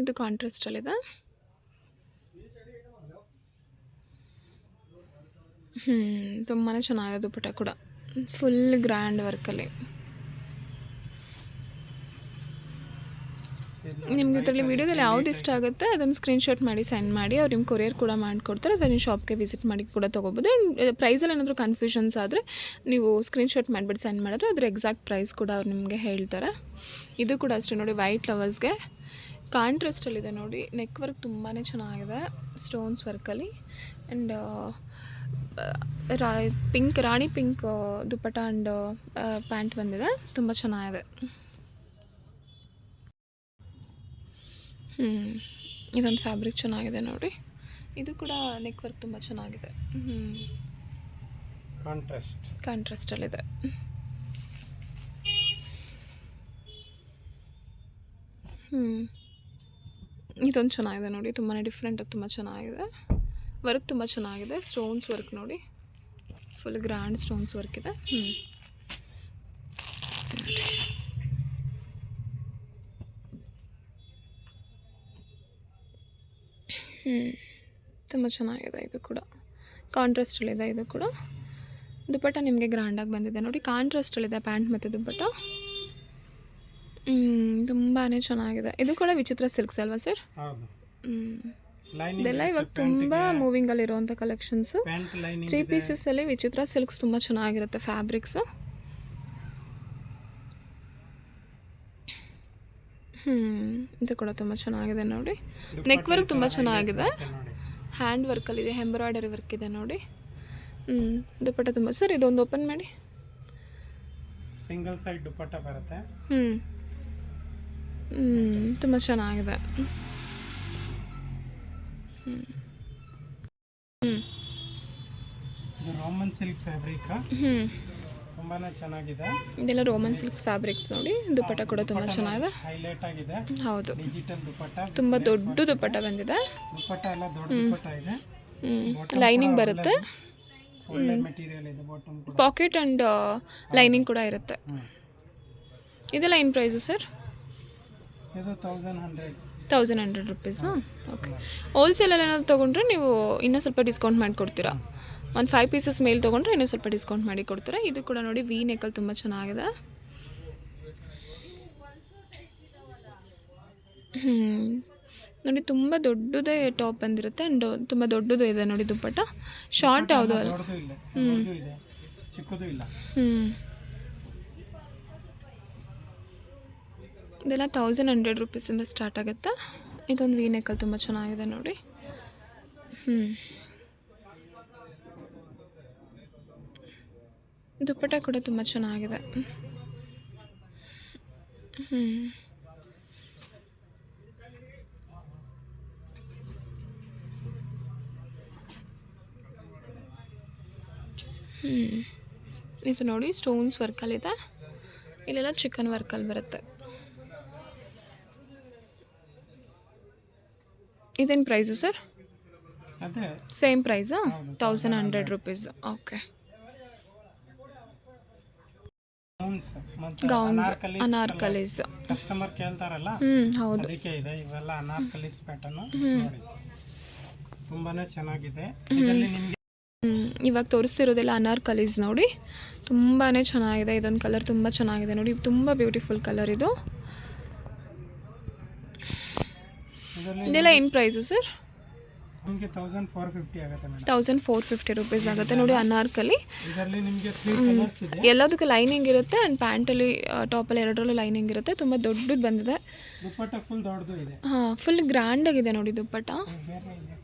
ಇದು ಕಾಂಟ್ರಾಸ್ಟಲ್ಲಿದೆ. ತುಂಬಾ ಚೆನ್ನಾಗಿದೆ ದುಪ್ಪಟ್ಟ ಕೂಡ, ಫುಲ್ ಗ್ರ್ಯಾಂಡ್ ವರ್ಕಲ್ಲಿ. ನಿಮ್ಗೆ ಇದರಲ್ಲಿ ವೀಡಿಯೋದಲ್ಲಿ ಯಾವ್ದು ಇಷ್ಟ ಆಗುತ್ತೆ ಅದನ್ನು ಸ್ಕ್ರೀನ್ಶಾಟ್ ಮಾಡಿ ಸೆಂಡ್ ಮಾಡಿ, ಅವ್ರು ನಿಮ್ಮ ಕೊರಿಯರ್ ಕೂಡ ಮಾಡಿಕೊಡ್ತಾರೆ. ಅದನ್ನು ಶಾಪ್ಗೆ ವಿಸಿಟ್ ಮಾಡಿ ಕೂಡ ತೊಗೋಬೋದು. ಆ್ಯಂಡ್ ಪ್ರೈಸಲ್ಲಿ ಏನಾದರೂ ಕನ್ಫ್ಯೂಷನ್ಸ್ ಆದರೆ ನೀವು ಸ್ಕ್ರೀನ್ಶಾಟ್ ಮಾಡಿಬಿಟ್ಟು ಸೆಂಡ್ ಮಾಡಿದ್ರೆ ಅದ್ರ ಎಕ್ಸಾಕ್ಟ್ ಪ್ರೈಸ್ ಕೂಡ ಅವ್ರು ನಿಮಗೆ ಹೇಳ್ತಾರೆ. ಇದು ಕೂಡ ಅಷ್ಟೇ ನೋಡಿ, ವೈಟ್ ಲವರ್ಸ್ಗೆ ಕಾಂಟ್ರಾಸ್ಟಲ್ಲಿದೆ ನೋಡಿ. ನೆಕ್ ವರ್ಕ್ ತುಂಬಾ ಚೆನ್ನಾಗಿದೆ, ಸ್ಟೋನ್ಸ್ ವರ್ಕಲ್ಲಿ. And rani pink dupatta and pant ಬಂದಿದೆ, ತುಂಬ ಚೆನ್ನಾಗಿದೆ. ಇದೊಂದು ಫ್ಯಾಬ್ರಿಕ್ ಚೆನ್ನಾಗಿದೆ ನೋಡಿ. ಇದು ಕೂಡ ನೆಕ್ ವರ್ಕ್ ತುಂಬ ಚೆನ್ನಾಗಿದೆ. ಕಾಂಟ್ರಾಸ್ಟಲ್ಲಿದೆ. ಇದೊಂದು ಚೆನ್ನಾಗಿದೆ ನೋಡಿ, ತುಂಬಾ ಡಿಫ್ರೆಂಟಾಗಿ ತುಂಬ ಚೆನ್ನಾಗಿದೆ. ವರ್ಕ್ ತುಂಬ ಚೆನ್ನಾಗಿದೆ, ಸ್ಟೋನ್ಸ್ ವರ್ಕ್ ನೋಡಿ, ಫುಲ್ ಗ್ರ್ಯಾಂಡ್ ಸ್ಟೋನ್ಸ್ ವರ್ಕ್ ಇದೆ. ತುಂಬ ಚೆನ್ನಾಗಿದೆ. ಇದು ಕೂಡ ಕಾಂಟ್ರಾಸ್ಟಲ್ಲಿದೆ. ಇದು ಕೂಡ ದುಪ್ಪಟ್ಟ ನಿಮಗೆ ಗ್ರ್ಯಾಂಡಾಗಿ ಬಂದಿದೆ ನೋಡಿ, ಕಾಂಟ್ರಾಸ್ಟಲ್ಲಿದೆ ಪ್ಯಾಂಟ್ ಮತ್ತು ದುಪ್ಪಟ್ಟ. ತುಂಬಾ ಚೆನ್ನಾಗಿದೆ. ಇದು ಕೂಡ ವಿಚಿತ್ರ ಸಿಲ್ಕ್ಸ್ ಅಲ್ವಾ ಸರ್? ಇದೆಲ್ಲ ಇವಾಗ ತುಂಬ ಮೂವಿಂಗಲ್ಲಿರುವಂಥ ಕಲೆಕ್ಷನ್ಸು. 3 ಪೀಸಸ್ಸಲ್ಲಿ ವಿಚಿತ್ರ ಸಿಲ್ಕ್ಸ್ ತುಂಬ ಚೆನ್ನಾಗಿರುತ್ತೆ ಫ್ಯಾಬ್ರಿಕ್ಸು. ಇದು ಕೂಡ ತುಂಬ ಚೆನ್ನಾಗಿದೆ ನೋಡಿ. ನೆಕ್ ವರ್ಕ್ ತುಂಬ ಚೆನ್ನಾಗಿದೆ, ಹ್ಯಾಂಡ್ ವರ್ಕಲ್ಲಿದೆ, ಎಂಬ್ರಾಯ್ಡರಿ ವರ್ಕ್ ಇದೆ ನೋಡಿ. ದುಪ್ಪಟ್ಟ ತುಂಬ ಸರ್, ಇದೊಂದು ಓಪನ್ ಮಾಡಿ. ಸಿಂಗಲ್ ಸೈಡ್ ದುಪ್ಪಟ್ಟ ಬರುತ್ತೆ. ತುಂಬ ಚೆನ್ನಾಗಿದೆ. ಇದು ರೋಮನ್ ಸಿಲ್ಕ್ ಫ್ಯಾಬ್ರಿಕ್, ತುಂಬಾನೇ ಚೆನ್ನಾಗಿದೆ. ಇದೆಲ್ಲ ರೋಮನ್ ಸಿಲ್ಕ್ಸ್ ಫ್ಯಾಬ್ರಿಕ್ಸ್ ನೋಡಿ. ದುಪ್ಪಟ್ಟ ಕೂಡ ತುಂಬ ಚೆನ್ನಾಗಿದೆ, ಹೈಲೈಟ್ ಆಗಿದೆ. ಹೌದು, ಡಿಜಿಟಲ್ ದುಪ್ಪಟ್ಟ, ತುಂಬ ದೊಡ್ಡ ದುಪ್ಪಟ್ಟ ಬಂದಿದೆ. ದುಪ್ಪಟ್ಟ ಎಲ್ಲ ದೊಡ್ಡ ದುಪ್ಪಟ್ಟ ಇದೆ. ಲೈನಿಂಗ್ ಬರುತ್ತೆ, ಒಳ್ಳೆ ಮೆಟೀರಿಯಲ್ ಇದೆ. ಬಾಟಮ್ ಕೂಡ ಪಾಕೆಟ್ ಆ್ಯಂಡ್ ಲೈನಿಂಗ್ ಕೂಡ ಇರುತ್ತೆ. ಇದೆಲ್ಲ ಏನು ಪ್ರೈಸು ಸರ್? ಇದು 1100 ರುಪೀಸಾ? ಓಕೆ. ಹೋಲ್ಸೇಲಲ್ಲಿ ಏನಾದ್ರು ತೊಗೊಂಡ್ರೆ ನೀವು ಇನ್ನೂ ಸ್ವಲ್ಪ ಡಿಸ್ಕೌಂಟ್ ಮಾಡಿಕೊಡ್ತೀರಾ? ಒಂದು 5 ಪೀಸಸ್ ಮೇಲೆ ತೊಗೊಂಡ್ರೆ ಇನ್ನೂ ಸ್ವಲ್ಪ ಡಿಸ್ಕೌಂಟ್ ಮಾಡಿ ಕೊಡ್ತಾರೆ. ಇದು ಕೂಡ ನೋಡಿ ವಿ ನೆಕ್ಕಲ್ಲಿ ತುಂಬ ಚೆನ್ನಾಗಿದೆ. ನೋಡಿ ತುಂಬ ದೊಡ್ಡದೇ ಟಾಪ್ ಬಂದಿರುತ್ತೆ ಆ್ಯಂಡ್ ತುಂಬ ದೊಡ್ಡದು ಇದೆ ನೋಡಿ ದುಪ್ಪಟ್ಟ. ಶಾರ್ಟ್ ಯಾವುದು ಅಲ್ಲ. ಇದೆಲ್ಲ 1100 ರುಪೀಸಿಂದ ಸ್ಟಾರ್ಟ್ ಆಗುತ್ತೆ. ಇದೊಂದು ವಿ ನೆಕ್ಕಲ್ಲಿ ತುಂಬ ಚೆನ್ನಾಗಿದೆ ನೋಡಿ. ದುಪ್ಪಟ್ಟ ಕೂಡ ತುಂಬ ಚೆನ್ನಾಗಿದೆ. ಇದು ನೋಡಿ ಸ್ಟೋನ್ಸ್ ವರ್ಕಲ್ಲಿದೆ, ಇಲ್ಲೆಲ್ಲ ಚಿಕನ್ ವರ್ಕಲ್ಲಿ ಬರುತ್ತೆ. ಇದೇನು ಪ್ರೈಸು ಸರ್? ಅದೇ ಸೇಮ್ ಪ್ರೈಸಾ? 1100 rupees. Okay. Gowns anarkalis customer ಕೇಳ್ತಾರಲ್ಲ ಹೌದು. ಅದಕ್ಕೆ ಇದೆ. ಇವೆಲ್ಲ ಅನಾರ್ಕಲೀಸ್ ಪ್ಯಾಟರ್ನ್ ನೋಡಿ, ತುಂಬಾನೇ ಚೆನ್ನಾಗಿದೆ. ಇದರಲ್ಲಿ ನಿಮಗೆ ಇವಾಗ ತೋರಿಸ್ತಿರೋದೆಲ್ಲ ಅನಾರ್ಕಲೀಸ್ ನೋಡಿ, ತುಂಬಾ ಚೆನ್ನಾಗಿದೆ. ಇದೊಂದು ಕಲರ್ ತುಂಬ ಚೆನ್ನಾಗಿದೆ ನೋಡಿ, ತುಂಬ ಬ್ಯೂಟಿಫುಲ್ ಕಲರ್ ಇದು. ಇದೆಲ್ಲ ಏನು ಪ್ರೈಸು ಸರ್? ನಿಮಗೆ 1450 ಆಗುತ್ತೆ ಮೇಡಮ್. 1450 rupees ಆಗುತ್ತೆ ನೋಡಿ ಅನಾರ್ಕಲಿ. ಇದರಲ್ಲಿ ನಿಮಗೆ 3 ಕಲರ್ಸ್ ಇದೆ. ಎಲ್ಲದಕ್ಕೂ ಲೈನಿಂಗ್ ಇರುತ್ತೆ ಆ್ಯಂಡ್ ಪ್ಯಾಂಟಲ್ಲಿ ಟಾಪಲ್ಲಿ ಎರಡರಲ್ಲೂ ಲೈನಿಂಗ್ ಇರುತ್ತೆ. ತುಂಬ ದೊಡ್ಡದು ಬಂದಿದೆ. ದುಪ್ಪಟ್ಟ ಫುಲ್ ದೊಡ್ಡದು ಇದೆ. ಫುಲ್ ಗ್ರ್ಯಾಂಡ್ ಆಗಿದೆ ನೋಡಿ ದುಪ್ಪಟ್ಟ. ಬೇರೆ ಇದೆ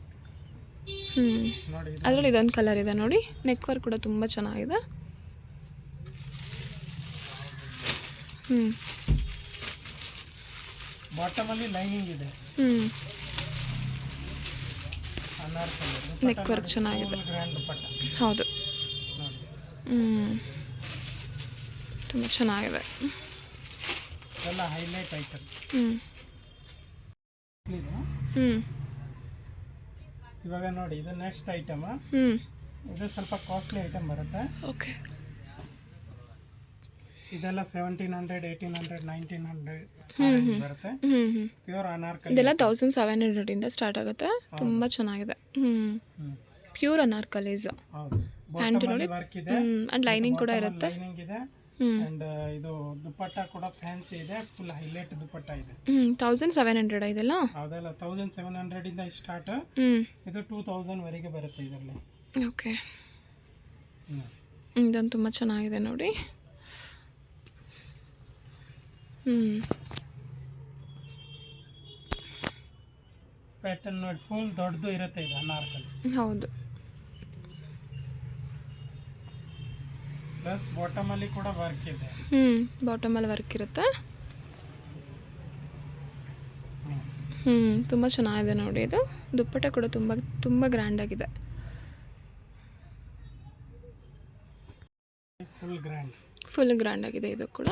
ನೋಡಿ. ಅದರಲ್ಲಿ ಇದೊಂದು ಕಲರ್ ಇದೆ ನೋಡಿ, ನೆಕ್ ವರ್ಕ್ ಕೂಡ ತುಂಬ ಚೆನ್ನಾಗಿದೆ. ಬಾಟಮ್ ಅಲ್ಲಿ ಲೈನಿಂಗ್ ಇದೆ. ಅನಾರ್ಕಲಿ ನೆಕ್ ವರ್ಕ್ ಚೆನ್ನಾಗಿದೆ. ಗ್ರ್ಯಾಂಡ್ ದುಪ್ಪಟ್ಟ ಹೌದು. ನೋಡಿ. ತುಂಬ ಚೆನ್ನಾಗಿದೆ. ಎಲ್ಲ ಹೈಲೈಟ್ ಐಟಮ್ ಇದು. ಇವಾಗ ನೋಡಿ, ಇದು ನೆಕ್ಸ್ಟ್ ಐಟಮ್. ಇದು ಸ್ವಲ್ಪ ಕಾಸ್ಟ್ಲಿ ಐಟಮ್ ಬರುತ್ತೆ. ಓಕೆ. ಇದೆಲ್ಲ 1700, 1800, 1900 ಬರುತ್ತೆ. ಪ್ಯೂರ್ ಅನಾರ್ಕಲಿ. ಇದೆಲ್ಲ 1700 ಇಂದ ಸ್ಟಾರ್ಟ್ ಆಗುತ್ತೆ. ತುಂಬ ಚೆನ್ನಾಗಿದೆ. ಪ್ಯೂರ್ ಅನಾರ್ಕಲೀಸ್. ಹೌದು. ಪ್ಯಾಂಟ್ ನೋಡಿ, ವರ್ಕ್ ಇದೆ ಅಂಡ್ ಲೈನಿಂಗ್ ಕೂಡ ಇರುತ್ತೆ. ಲೈನಿಂಗ್ ಇದೆ ಅಂಡ್ ಇದು ದುಪ್ಪಟ್ಟ ಕೂಡ ಫ್ಯಾನ್ಸಿ ಇದೆ. ಫುಲ್ ಹೈಲೈಟ್ ದುಪ್ಪಟ್ಟ ಇದೆ. 1700 ಇದೆಲ್ಲ. ಅದೆಲ್ಲ 1700 ಇಂದ ಸ್ಟಾರ್ಟ್. ಇದು 2000 ವರೆಗೆ ಬರುತ್ತೆ ಇದರಲ್ಲಿ. ಓಕೆ. ಇದೊಂದು ತುಂಬ ಚೆನ್ನಾಗಿದೆ ನೋಡಿ. ಪ್ಯಾಟರ್ನ್ ನೋಡಿ, ಫುಲ್ ದೊಡ್ಡದು ಇರುತ್ತೆ ಇದು ಅನಾರ್ಕಲಿ. ಹೌದು. ಪ್ಲಸ್ ಬಾಟಮ್ ಅಲ್ಲಿ ಕೂಡ ವರ್ಕ್ ಇದೆ. ಬಾಟಮ್ ಅಲ್ಲಿ ವರ್ಕ್ ಇರುತ್ತೆ. ತುಂಬ ಚೆನ್ನಾಗಿದೆ ನೋಡಿ. ಇದು ದುಪ್ಪಟ್ಟ ಕೂಡ ತುಂಬ ತುಂಬ ಗ್ರ್ಯಾಂಡ್ ಆಗಿದೆ. ಫುಲ್ ಗ್ರ್ಯಾಂಡ್ ಆಗಿದೆ ಇದು ಕೂಡ.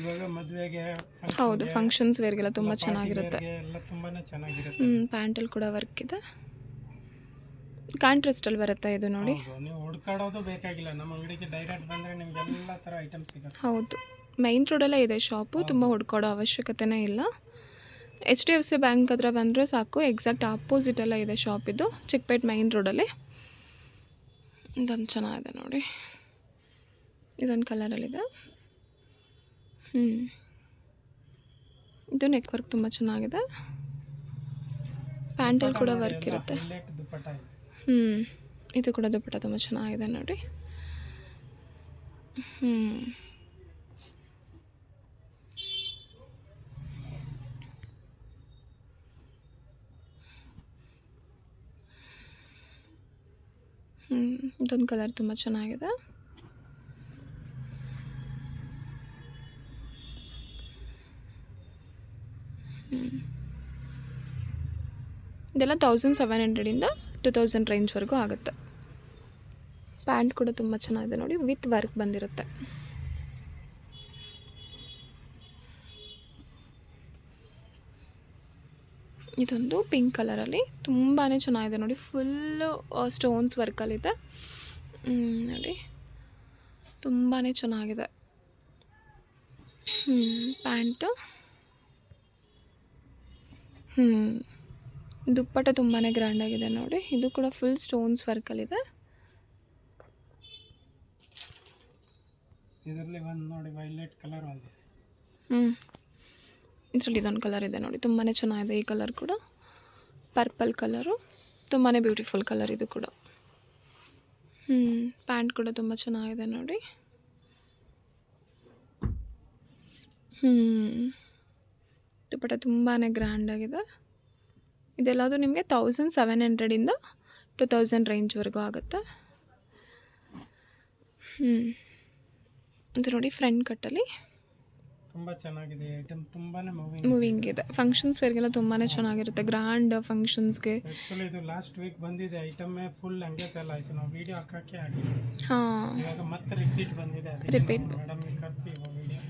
ಇವಾಗ ಮದುವೆಗೆ, ಹೌದು, ಫಂಕ್ಷನ್ಸ್ ವೇರ್ಗೆಲ್ಲ ತುಂಬ ಚೆನ್ನಾಗಿರುತ್ತೆ. ಎಲ್ಲ ತುಂಬಾನೇ ಚೆನ್ನಾಗಿರುತ್ತೆ. ಪ್ಯಾಂಟಲ್ಲಿ ಕೂಡ ವರ್ಕ್ ಇದೆ. ಕಾಂಟ್ರಾಸ್ಟಲ್ಲಿ ಬರುತ್ತೆ ಇದು ನೋಡಿ. ನೀವು ಹುಡ್ಕಾಡೋದು ಬೇಕಾಗಿಲ್ಲ, ನಮ್ಮ ಅಂಗಡಿಗೆ ಡೈರೆಕ್ಟ್ ಬಂದರೆ ನಿಮ್ಗೆ ಎಲ್ಲ ಥರ ಐಟಮ್ ಸಿಗುತ್ತೆ. ಹೌದು, ಮೈನ್ ರೋಡಲ್ಲೇ ಇದೆ ಶಾಪು. ತುಂಬ ಹುಡ್ಕಾಡೋ ಅವಶ್ಯಕತೆನೇ ಇಲ್ಲ. HDFC ಬ್ಯಾಂಕ್ ಹತ್ರ ಬಂದರೆ ಸಾಕು. ಎಕ್ಸಾಕ್ಟ್ ಆಪೋಸಿಟಲ್ಲೇ ಇದೆ ಶಾಪ್ ಇದು, ಚಿಕ್ಕಪೇಟೆ ಮೈನ್ ರೋಡಲ್ಲಿ. ಇದೊಂದು ಚೆನ್ನಾಗಿದೆ ನೋಡಿ, ಇದೊಂದು ಕಲರಲ್ಲಿದೆ. ಇದು ನೆಕ್ ವರ್ಕ್ ತುಂಬ ಚೆನ್ನಾಗಿದೆ. ಪ್ಯಾಂಟಲ್ಲಿ ಕೂಡ ವರ್ಕ್ ಇರುತ್ತೆ. ಇದು ಕೂಡ ದುಪ್ಪಟ್ಟ ತುಂಬ ಚೆನ್ನಾಗಿದೆ ನೋಡಿ. ಇದೊಂದು ಕಲರ್ ತುಂಬ ಚೆನ್ನಾಗಿದೆ. ಇದೆಲ್ಲ 1700 ಇಂದ 2000 ರೇಂಜ್ವರೆಗೂ ಆಗುತ್ತೆ. ಪ್ಯಾಂಟ್ ಕೂಡ ತುಂಬ ಚೆನ್ನಾಗಿದೆ ನೋಡಿ, ವಿತ್ ವರ್ಕ್ ಬಂದಿರುತ್ತೆ. ಇದೊಂದು ಪಿಂಕ್ ಕಲರಲ್ಲಿ ತುಂಬಾ ಚೆನ್ನಾಗಿದೆ ನೋಡಿ, ಫುಲ್ಲು ಸ್ಟೋನ್ಸ್ ವರ್ಕಲ್ಲಿದೆ ನೋಡಿ, ತುಂಬಾ ಚೆನ್ನಾಗಿದೆ. ಪ್ಯಾಂಟು ದುಪ್ಪಟ್ಟ ತುಂಬಾ ಗ್ರ್ಯಾಂಡಾಗಿದೆ ನೋಡಿ. ಇದು ಕೂಡ ಫುಲ್ ಸ್ಟೋನ್ಸ್ ವರ್ಕಲ್ಲಿದೆ. ಇದರಲ್ಲಿ ಒಂದು ನೋಡಿ ವೈಲೆಟ್ ಕಲರ್ ಒಂದು. ಇದರಲ್ಲಿ ಇದೊಂದು ಕಲರ್ ಇದೆ ನೋಡಿ, ತುಂಬಾ ಚೆನ್ನಾಗಿದೆ. ಈ ಕಲರ್ ಕೂಡ ಪರ್ಪಲ್ ಕಲರು, ತುಂಬಾ ಬ್ಯೂಟಿಫುಲ್ ಕಲರ್ ಇದು ಕೂಡ. ಪ್ಯಾಂಟ್ ಕೂಡ ತುಂಬ ಚೆನ್ನಾಗಿದೆ ನೋಡಿ. ದುಪ್ಪಟ್ಟ ತುಂಬಾ ಗ್ರ್ಯಾಂಡಾಗಿದೆ. ಇದೆಲ್ಲದು ನಿಮಗೆ 1700 ಇಂದ 2000 ರೇಂಜ್ವರೆಗೂ ಆಗುತ್ತೆ. ಇದು ನೋಡಿ ಫ್ರಂಟ್ ಕಟ್ಟಲ್ಲಿ ತುಂಬ ಚೆನ್ನಾಗಿದೆ ಐಟಮ್, ತುಂಬಾನೇ ಮೂವಿಂಗ್ ಇದೆ. ಫಂಕ್ಷನ್ಸ್ ವೇರ್ಗೆಲ್ಲ ತುಂಬಾ ಚೆನ್ನಾಗಿರುತ್ತೆ, ಗ್ರ್ಯಾಂಡ್ ಫಂಕ್ಷನ್ಸ್ಗೆ. ಆ್ಯಕ್ಚುಲಿ ಇದು ಲಾಸ್ಟ್ ವೀಕ್ ಬಂದಿದೆ ಐಟಮೇ, ಫುಲ್ ಹಂಗೆ ಸೆಲ್ ಆಯಿತು. ನಾವು ವಿಡಿಯೋ ಹಾಕೋಕ್ಕೆ ಆಗಿಲ್ಲ. ಹಾಂ, ಇವಾಗ ಮತ್ತೆ ರಿಪೀಟ್ ಬಂದಿದೆ. ರಿಪೀಟ್ ಮೇಡಮ್ಗೆ ಕಳಿಸಿ ವಿಡಿಯೋ.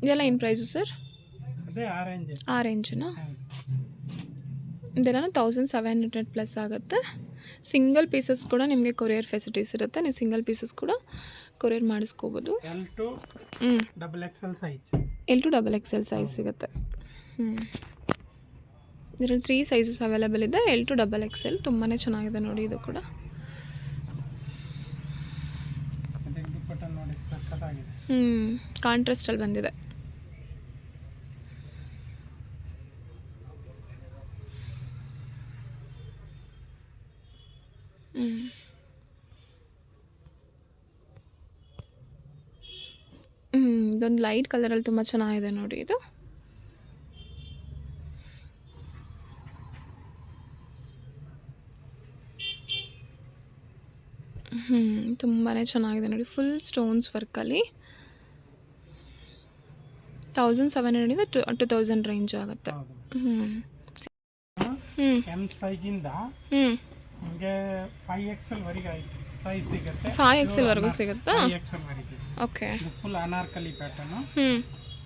ಇದೆಲ್ಲ ಏನು ಪ್ರೈಸು ಸರ್? ಅದೇ ಆರೆಂಜ್. ಆರೆಂಜ್ನಾ? ಇದೆಲ್ಲ 1700 ಪ್ಲಸ್ ಆಗುತ್ತೆ. ಸಿಂಗಲ್ ಪೀಸಸ್ ಕೂಡ ನಿಮಗೆ ಕೊರಿಯರ್ ಫೆಸಿಲಿಟೀಸ್ ಇರುತ್ತೆ, ನೀವು ಸಿಂಗಲ್ ಪೀಸಸ್ ಕೂಡ ಕೊರಿಯರ್ ಮಾಡಿಸ್ಕೋಬೋದು. L to XXL size. L to XXL size ಸಿಗುತ್ತೆ. ಇದರಲ್ಲಿ 3 ಸೈಜಸ್ ಅವೈಲೇಬಲ್ ಇದೆ. L to XXL ತುಂಬಾ ಚೆನ್ನಾಗಿದೆ ನೋಡಿ. ಇದು ಕೂಡ ದುಪ್ಪಟ್ಟ ನೋಡಿ ಸಕ್ಕತ್ತಾಗಿದೆ. ಕಾಂಟ್ರಾಸ್ಟಲ್ಲಿ ಬಂದಿದೆ. ಇದೊಂದು ಲೈಟ್ ಕಲರಲ್ಲಿ ತುಂಬ ಚೆನ್ನಾಗಿದೆ ನೋಡಿ. ಇದು ತುಂಬಾ ಚೆನ್ನಾಗಿದೆ ನೋಡಿ. ಫುಲ್ ಸ್ಟೋನ್ಸ್ ವರ್ಕಲ್ಲಿ 1700 2000 ರೇಂಜ್ ಆಗುತ್ತೆ. ಎಂ ಸೈಜಿಂದ ನಿಮಗೆ 5XL ವರೆಗೆ ಸೈಜ್ ಸಿಗುತ್ತೆ. 5XL ವರೆಗೂ ಸಿಗುತ್ತಾ? 5XL ವರೆಗೆ. ಓಕೆ. ಇದು ಫುಲ್ ಅನಾರ್ಕಲಿ ಪ್ಯಾಟರ್ನ್.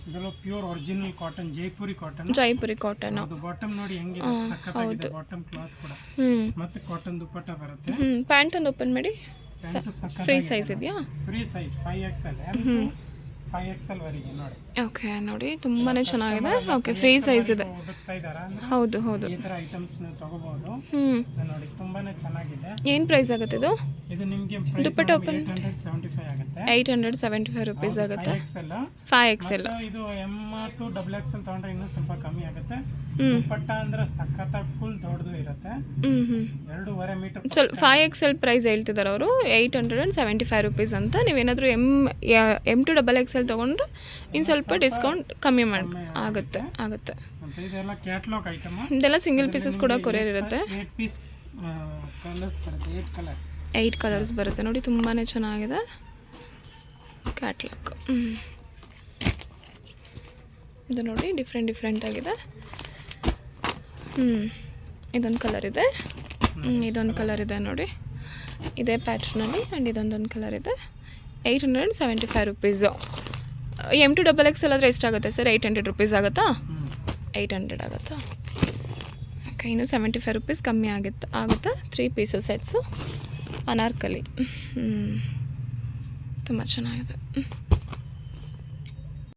ಇದೆಲ್ಲ pure original cotton, Jaipuri cotton. Jaipuri cotton. ಅದು ಬಾಟಮ್ ನೋಡಿ ಹೆಂಗಿದೆ, ಸಕ್ಕತ್ತಾಗಿದೆ. ಬಾಟಮ್ ಕ್ಲಾತ್ ಕೂಡ ಮತ್ತೆ ಕಾಟನ್ ದುಪ್ಪಟ್ಟ ಬರುತ್ತೆ. ಪ್ಯಾಂಟ್ ಒಂದು ಓಪನ್ ಮಾಡಿ. ಫ್ರೀ ಸೈಜ್ ಇದೆಯಾ? ಫ್ರೀ ಸೈಜ್ 5XL 5XL ವರೆಗೆ ನೋಡಿ. ಓಕೆ ನೋಡಿ, ತುಂಬಾ ಚೆನ್ನಾಗಿದೆ. ಓಕೆ, ಫ್ರೀ ಸೈಜ್ ಇದೆ. ಹುಡುಕ್ತಾ ಇದ್ದಾರಾ ಅಂದ್ರೆ ಹೌದು ಹೌದು, ಈ ತರ ಐಟಮ್ಸ್ ನೀವು ತಗೋಬಹುದು. ನೋಡಿ ತುಂಬಾನೇ ಚೆನ್ನಾಗಿದೆ. ಏನು ಪ್ರೈಸ್ ಆಗುತ್ತೆ ಇದು? ಇದು ನಿಮಗೆ ದುಪ್ಪಟ್ಟ ಓಪನ್ 875 ಆಗುತ್ತೆ. 875 ರುಪೀಸ್ ಆಗುತ್ತೆ. 5XL. ಇದು M to XXL ತಗೊಂಡ್ರೆ ಇನ್ನೂ ಸ್ವಲ್ಪ ಕಮ್ಮಿ ಆಗುತ್ತೆ. ದುಪ್ಪಟ್ಟ ಅಂದ್ರೆ ಸಖತ್ತಾಗಿ ಫುಲ್ ದೊಡ್ಡದು ಇರುತ್ತೆ. 2.5 ಮೀಟರ್. ಸ್ವಲ್ಪ 5XL ಪ್ರೈಸ್ ಹೇಳ್ತಿದ್ದಾರೆ ಅವರು 875 ರುಪೀಸ್ ಅಂತ. ನೀವೇನಾದರೂ M to XXL ತೊಗೊಂಡ್ರೆ ಇನ್ನು ಸ್ವಲ್ಪ ಡಿಸ್ಕೌಂಟ್ ಕಮ್ಮಿ ಆಗುತ್ತೆ. ಇದೆಲ್ಲ ಕ್ಯಾಟ್ಲಾಗ್ ಐಟಮ್. ಇದೆಲ್ಲ ಸಿಂಗಲ್ ಪೀಸಸ್ ಕೂಡ ಕೊರಿಯರ್ ಇರುತ್ತೆ. 8 ಪೀಸ್ ಕಲರ್ಸ್ ಬರುತ್ತೆ. 8 ಕಲರ್ಸ್ ಬರುತ್ತೆ ನೋಡಿ. ತುಂಬಾ ಚೆನ್ನಾಗಿದೆ ಕ್ಯಾಟ್ಲಾಗ್. ಇದು ನೋಡಿ ಡಿಫ್ರೆಂಟ್ ಆಗಿದೆ. ಇದೊಂದು ಕಲರ್ ಇದೆ, ಇದೊಂದು ಕಲರ್ ಇದೆ ನೋಡಿ, ಇದೇ ಪ್ಯಾಟ್ರ್ನಲ್ಲಿ. ಆ್ಯಂಡ್ ಇದೊಂದೊಂದು ಕಲರ್ ಇದೆ. 875 ರುಪೀಸು. M to XXL ಆದರೆ ಎಷ್ಟಾಗುತ್ತೆ ಸರ್? 800 ರುಪೀಸ್ ಆಗುತ್ತಾ? 800 ಆಗುತ್ತಾ? ಓಕೆ, ಇನ್ನು 75 ರುಪೀಸ್ ಕಮ್ಮಿ ಆಗುತ್ತೆ. 3 ಪೀಸಸ್ ಸೆಟ್ಸು ಅನಾರ್ಕಲಿ. ತುಂಬ ಚೆನ್ನಾಗಿದೆ.